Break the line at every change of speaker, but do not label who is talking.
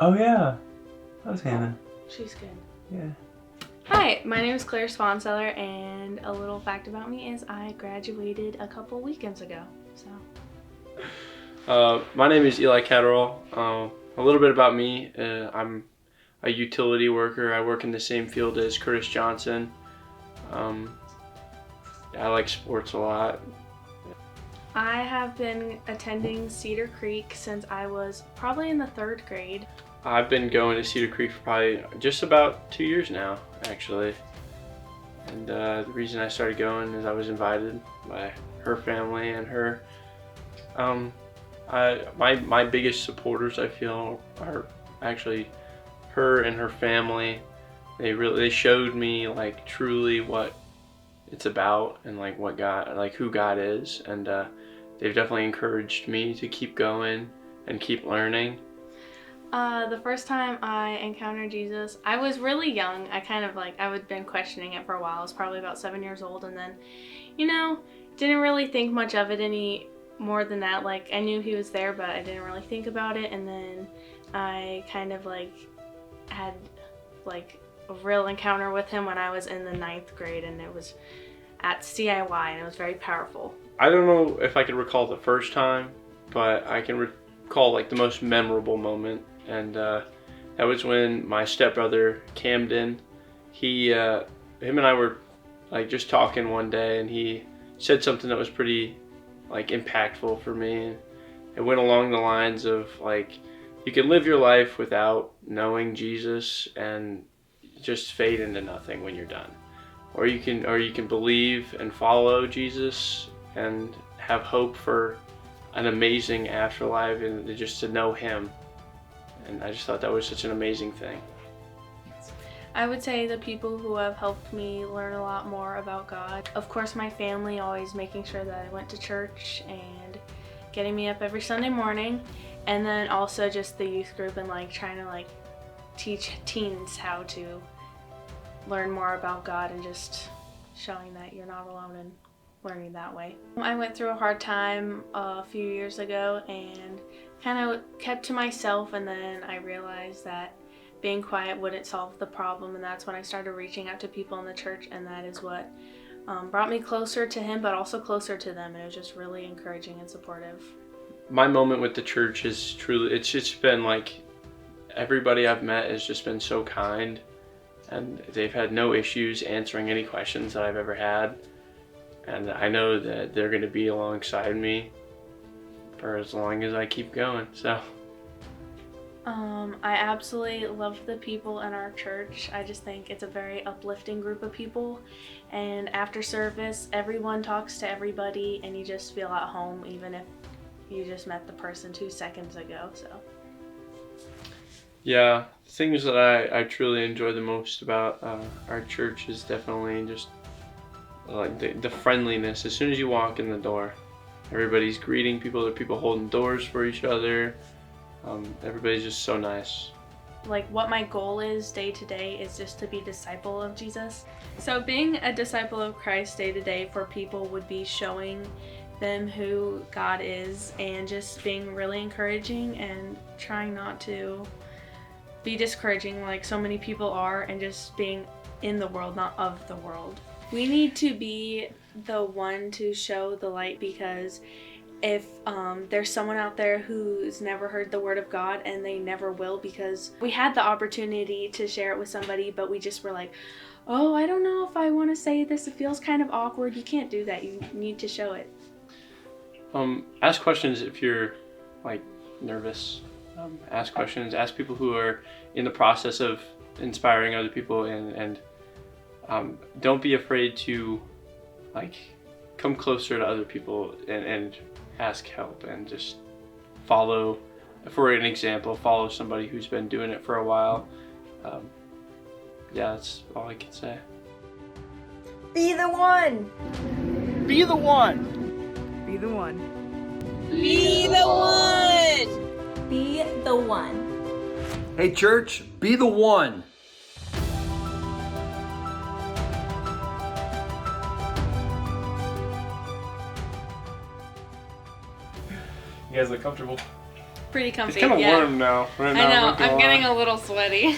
Oh yeah, that was Hannah.
She's good.
Yeah.
Hi, my name is Claire Swanseller, and a little fact about me is I graduated a couple weekends ago.
My name is Eli Catterall. A little bit about me. I'm a utility worker. I work in the same field as Curtis Johnson. I like sports a lot.
I have been attending Cedar Creek since I was probably in the 3rd grade.
I've been going to Cedar Creek for probably just about 2 years now, actually. And the reason I started going is I was invited by her family and her. My biggest supporters, I feel, are actually her and her family. They showed me like truly what it's about and like what God, like who God is, and they've definitely encouraged me to keep going and keep learning.
The first time I encountered Jesus, I was really young. I would been questioning it for a while. I was probably about 7 years old, and then, didn't really think much of it any more than that. Like, I knew he was there, but I didn't really think about it. And then I kind of had a real encounter with him when I was in the 9th grade, and it was at CIY, and it was very powerful.
I don't know if I can recall the first time, but I can recall like the most memorable moment, and that was when my stepbrother Camden, him and I were like just talking one day, and he said something that was pretty like impactful for me. It went along the lines of like, you can live your life without knowing Jesus and just fade into nothing when you're done, or you can believe and follow Jesus and have hope for an amazing afterlife and just to know him. And I just thought that was such an amazing thing.
I would say the people who have helped me learn a lot more about God. Of course, my family, always making sure that I went to church and getting me up every Sunday morning. And then also just the youth group and trying to teach teens how to learn more about God and just showing that you're not alone and learning that way. I went through a hard time a few years ago and kind of kept to myself, and then I realized that being quiet wouldn't solve the problem, and that's when I started reaching out to people in the church, and that is what brought me closer to him, but also closer to them, and it was just really encouraging and supportive.
My moment with the church is truly, it's just been like, everybody I've met has just been so kind, and they've had no issues answering any questions that I've ever had, and I know that they're going to be alongside me for as long as I keep going, so.
I absolutely love the people in our church. I just think it's a very uplifting group of people, and after service, everyone talks to everybody, and you just feel at home even if you just met the person 2 seconds ago. So
Yeah, things that I truly enjoy the most about our church is definitely just like the friendliness. As soon as you walk in the door, everybody's greeting people. There are people holding doors for each other. Everybody's just so nice.
What my goal is day to day is just to be a disciple of Jesus. So being a disciple of Christ day to day for people would be showing them who God is and just being really encouraging and trying not to be discouraging like so many people are, and just being in the world, not of the world. We need to be the one to show the light, because if there's someone out there who's never heard the word of God, and they never will, because we had the opportunity to share it with somebody, but we just were like, oh, I don't know if I want to say this, it feels kind of awkward. You can't do that. You need to show it.
Ask questions if you're nervous. Ask questions. Ask people who are in the process of inspiring other people, and don't be afraid to come closer to other people and ask help, and just follow, for an example, follow somebody who's been doing it for a while. Yeah, that's all I can say.
Be the one!
Be the one!
Be the one.
Be the one!
Be the one.
Hey church, be the one!
You guys look comfortable.
pretty comfy.
It's kind of
yeah.
warm now. Right
I
now.
know.
not gonna
I'm
lie.
getting a little sweaty.